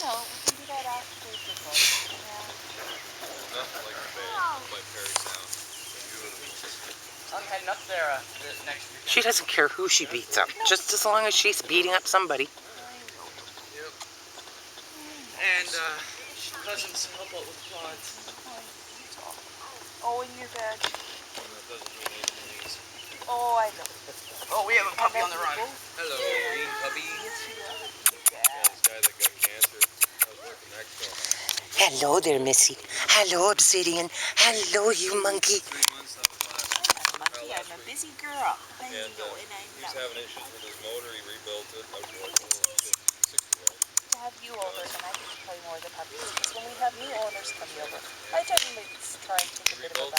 know, we can do that after the book. Yeah. Nothing like my Perry sound. I'm heading up there next weekend. She doesn't care who she beats up, just as long as she's beating up somebody. Yep. And cousins help out with quads. Oh, in your bed. That doesn't mean anything easy. Oh, I know. Oh, we have a puppy on the run. Hello, green puppy. Yes, you are. Yeah, this guy that got cancer, I was working next to him. Hello there, Missy. Hello, Obsidian. Hello, you monkey. 3 months, that was Monkey, I'm a busy girl. I And know, and I he was know. having issues with his motor, he rebuilt it. I was working with him 60-year-old. To have you over, and I get to play more of the puppies. Because when we have new owners coming over, I generally try and take a bit of a